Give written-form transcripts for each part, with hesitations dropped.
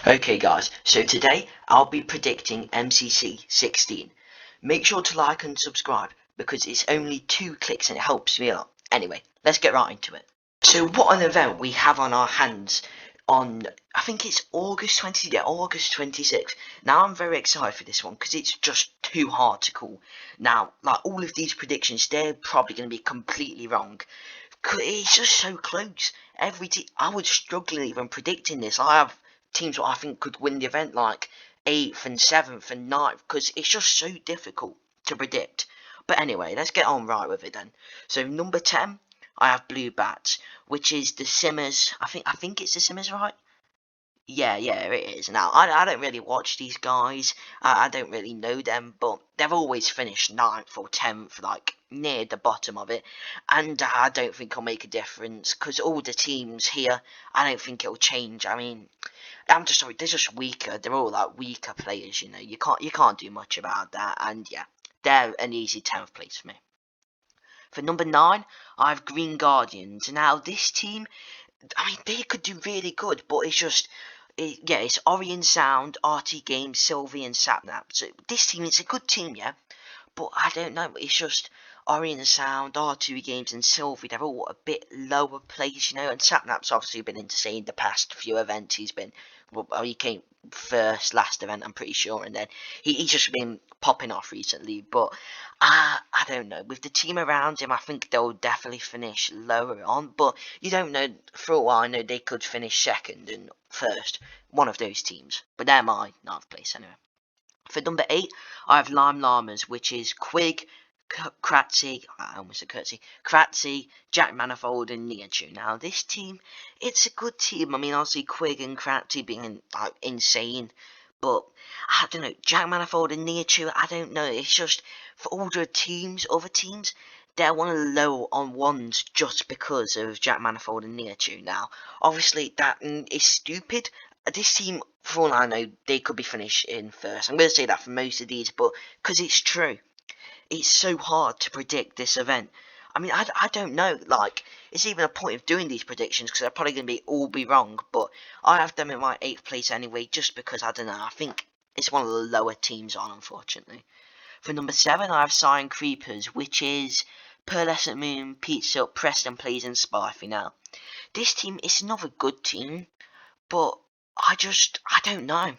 Okay guys, so today I'll be predicting MCC 16. Make sure to like and subscribe because it's only 2 clicks and it helps me a lot. Anyway, let's get right into it. So what an event we have on our hands on, I think it's August 26th. Now I'm very excited for this one because it's just too hard to call. Now, like all of these predictions, they're probably going to be completely wrong. It's just so close. I was struggling even predicting this. I have teams that I think could win the event, like 8th and 7th and 9th, because it's just so difficult to predict. But anyway, let's get on right with it then. So number 10, I have Blue Bats, which is the Simmers. I think it's the Simmers, right? Yeah, it is. Now, I don't really watch these guys. I don't really know them, but they've always finished 9th or 10th, like, near the bottom of it. And I don't think it'll make a difference, because all the teams here, I don't think it'll change. I mean, I'm just sorry, they're just weaker. They're all, like, weaker players, you know. You can't do much about that. And, yeah, they're an easy 10th place for me. For number 9, I have Green Guardians. Now, this team, I mean, they could do really good, but it's just, it's Orion Sound, RT Games, Sylvie, and Sapnap. So this team is a good team, yeah, but I don't know. It's just Orion Sound, R2 Games, and Sylvie. They're all a bit lower place, you know. And Sapnap's obviously been insane the past few events. He came first last event, I'm pretty sure, and then he's just been popping off recently. But I don't know. With the team around him, I think they'll definitely finish lower on. But you don't know. For a while, I know they could finish second and first. One of those teams. But they're my 9th place anyway. For number 8, I have Lime Llamas, which is Quig, Kratzy, I almost said Kurtzy, Kratzy, Jack Manifold, and Niachu. Now, this team, it's a good team. I mean, obviously, Quig and Kratzy being like insane, but I don't know, Jack Manifold and Niachu, I don't know. It's just for all the teams, other teams, they're one of the low on ones just because of Jack Manifold and Niachu. Now, obviously, that is stupid. This team, for all I know, they could be finished in first. I'm going to say that for most of these, but because it's true. It's so hard to predict this event. I mean, I don't know, like, it's even a point of doing these predictions, because they're probably going to all be wrong, but I have them in my 8th place anyway, just because, I don't know, I think it's one of the lower teams on, unfortunately. For number 7, I have Cyan Creepers, which is Pearlescent Moon, Pizza, Preston Plays, and Spifey. Now, this team is another good team, but I don't know.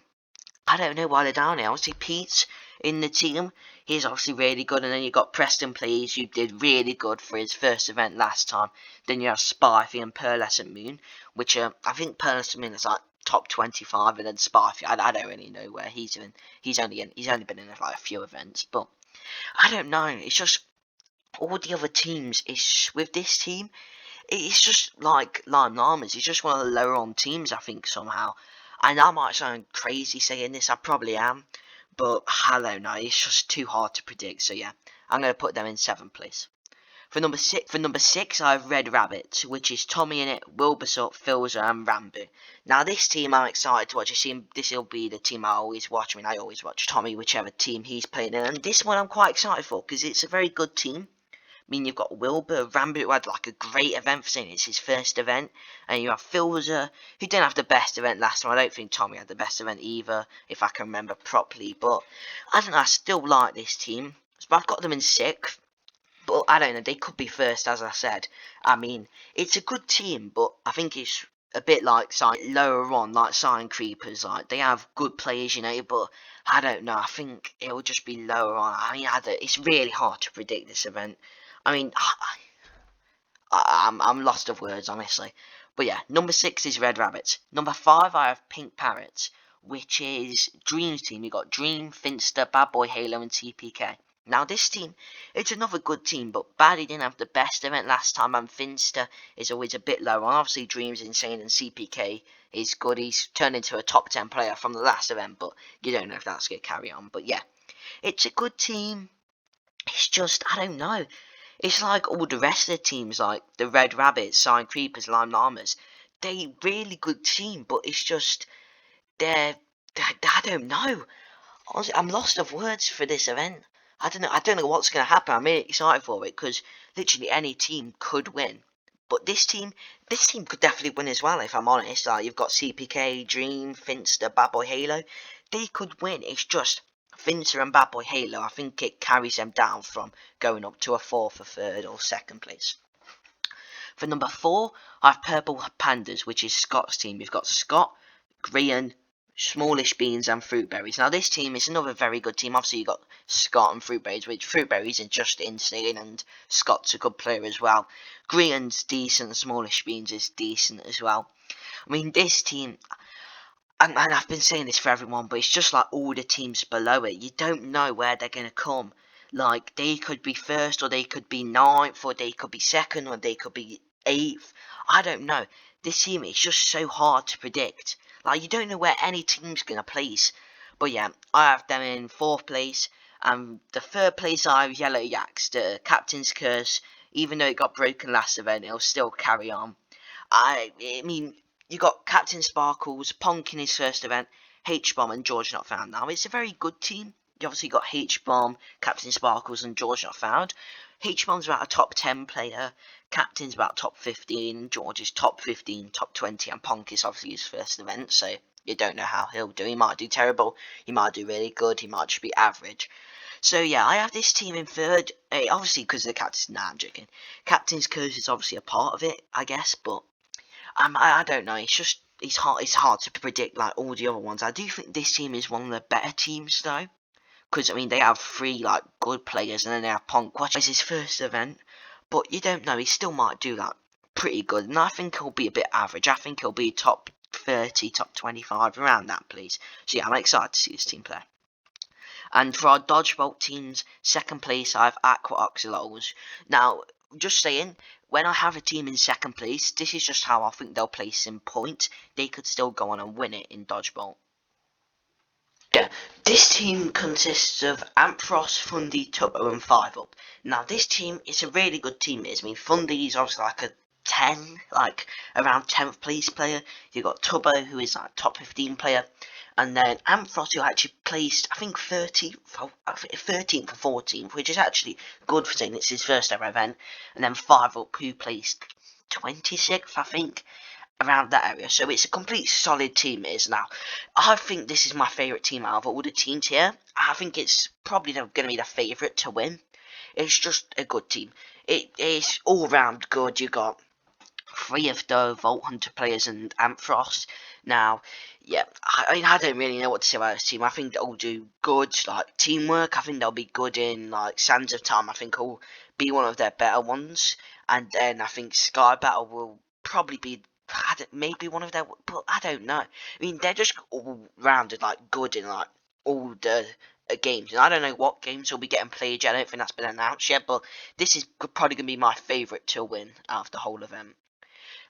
I don't know why they're down here. Obviously, Pete's in the team. He's obviously really good. And then you've got Preston Plays, who did really good for his first event last time. Then you have Spifey and Pearlescent Moon, which I think Pearlescent Moon is like top 25. And then Spifey, I don't really know where he's in. He's only been in like a few events. But I don't know. It's just all the other teams. With this team, it's just like Lime Llamas. It's just one of the lower on teams, I think, somehow. And I might sound crazy saying this, I probably am. But I don't know, it's just too hard to predict. So yeah, I'm going to put them in 7th place. For number six, I have Red Rabbit, which is Tommy in it, Wilbersup, Filzer, and Rambo. Now this team I'm excited to watch. This will be the team I always watch. I mean, I always watch Tommy, whichever team he's playing in. And this one I'm quite excited for because it's a very good team. I mean, you've got Wilbur, Rambo, who had like a great event for saying it's his first event, and you have Filzer, who didn't have the best event last time. I don't think Tommy had the best event either, if I can remember properly. But I don't know, I still like this team. So I've got them in 6th, but I don't know, they could be first, as I said. I mean, it's a good team, but I think it's a bit like lower on, like Cyan Creepers. Like they have good players, you know, but I don't know. I think it will just be lower on. I mean, it's really hard to predict this event. I mean, I'm lost of words, honestly. But yeah, number 6 is Red Rabbits. Number 5, I have Pink Parrots, which is Dream's team. You got Dream, Finster, Bad Boy Halo, and TPK. Now this team, it's another good team, but Baddy didn't have the best event last time, and Finster is always a bit low. And obviously, Dream's insane, and CPK is good. He's turned into a top 10 player from the last event, but you don't know if that's going to carry on. But yeah, it's a good team. It's just, I don't know. It's like all the rest of the teams, like the Red Rabbits, Cyan Creepers, Lime Llamas. They really good team, but it's just I don't know. Honestly, I'm lost of words for this event. I don't know. I don't know what's going to happen. I'm really excited for it because literally any team could win. But this team could definitely win as well, if I'm honest. Like, you've got CPK, Dream, Finster, Bad Boy Halo. They could win. It's just Finster and Bad Boy Halo. I think it carries them down from going up to a 4th or 3rd or 2nd place. For number 4, I have Purple Pandas, which is Scott's team. You've got Scott, Grian, Smallish Beans and Fruitberries. Now this team is another very good team. Obviously you got Scott and Fruitberries, which Fruitberries are just insane, and Scott's a good player as well. Grian's decent, Smallish Beans is decent as well. I mean, this team, and I've been saying this for everyone, but it's just like all the teams below it. You don't know where they're going to come. Like, they could be 1st, or they could be 9th, or they could be 2nd, or they could be 8th. I don't know. This team is just so hard to predict. Like, you don't know where any team's going to place. But yeah, I have them in 4th place. And the 3rd place I have Yellow Yaks, the Captain's Curse. Even though it got broken last event, it'll still carry on. I mean, you got Captain Sparkles, Ponk in his first event, H-Bomb and George Not Found. Now, it's a very good team. You obviously got H-Bomb, Captain Sparkles and George Not Found. H-Bomb's about a top 10 player, Captain's about top 15, George is top 15, top 20, and Ponk is obviously his first event, so you don't know how he'll do. He might do terrible, he might do really good, he might just be average. So yeah, I have this team in 3rd, obviously because of the Captain's, nah, I'm joking. Captain's Curse is obviously a part of it, I guess, but I don't know. It's hard to predict like all the other ones. I do think this team is one of the better teams though, because I mean they have 3 like good players, and then they have Ponk, which is his first event. But you don't know. He still might do like pretty good, and I think he'll be a bit average. I think he'll be top 30, top 25, around that, please. So yeah, I'm excited to see this team play. And for our Dodgebolt teams, 2nd place I have Aqua Oxalots. Now, just saying, when I have a team in 2nd place, this is just how I think they'll place in points. They could still go on and win it in Dodgebolt. Yeah, this team consists of Ampharos, Fundy, Tubbo and 5UP. Now, this team is a really good team. I mean, Fundy is obviously like a 10, like around 10th place player. You've got Tubbo, who is like top 15 player. And then Ampharos, who actually placed, I think, 13th or 14th, which is actually good for saying it's his first ever event. And then 5UP, who placed 26th, I think, around that area. So it's a complete solid team, it is now. I think this is my favourite team out of all the teams here. I think it's probably going to be the favourite to win. It's just a good team. It is all round good. You got 3 of the Vault Hunter players and Ampharos. Now, yeah, I don't really know what to say about this team. I think they'll do good, like, teamwork. I think they'll be good in, like, Sands of Time. I think will be one of their better ones. And then I think Sky Battle will probably be maybe one of their, but I don't know. I mean, they're just all rounded, like, good in, like, all the games. And I don't know what games will be getting played yet. I don't think that's been announced yet. But this is probably going to be my favourite to win out of the whole event.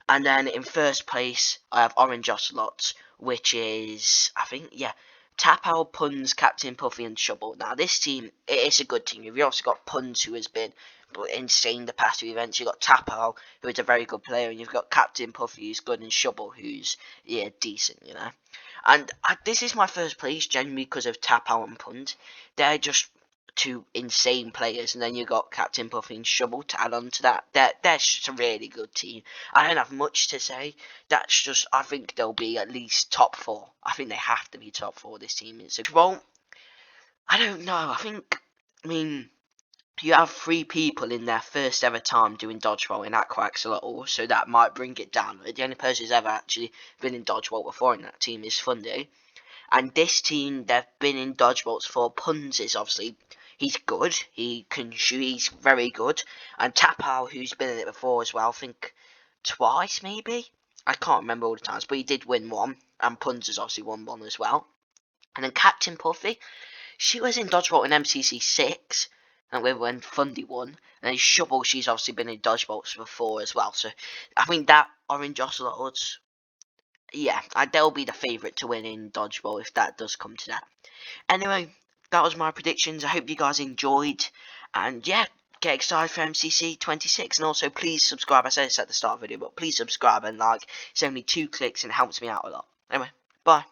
And then in 1st place, I have Orange Ocelots, which is, I think, yeah, Tapao, Puns, Captain Puffy and Shovel. Now, this team, it is a good team. You've also got Puns, who has been insane the past 2 events. You've got Tapao, who is a very good player, and you've got Captain Puffy, who's good, and Shovel, who's, yeah, decent, you know. And this is my 1st place, genuinely because of Tapao and Puns. They're just 2 insane players, and then you got Captain Puffy and Shovel to add on to that. They're just a really good team. I don't have much to say. That's just, I think they'll be at least top 4. I think they have to be top 4. This team is. Well, I don't know. I mean, you have 3 people in their first ever time doing dodgeball in Aqua Axolotl, so that might bring it down. The only person who's ever actually been in dodgeball before in that team is Fundy. And this team, they've been in dodgeballs for. Puns is obviously, he's good. He can shoot. He's very good. And Tapao, who's been in it before as well, I think twice maybe. I can't remember all the times, but he did win one. And Puns has obviously won one as well. And then Captain Puffy, she was in dodgeball in MCC 6. And when Fundy won. And then Shovel, she's obviously been in dodgeballs before as well. So I think that Orange Ocelots, yeah, they'll be the favourite to win in dodgeball if that does come to that. Anyway, that was my predictions. I hope you guys enjoyed. And yeah, get excited for MCC 26. And also, please subscribe. I said this at the start of the video, but please subscribe and like. It's only 2 clicks and it helps me out a lot. Anyway, bye.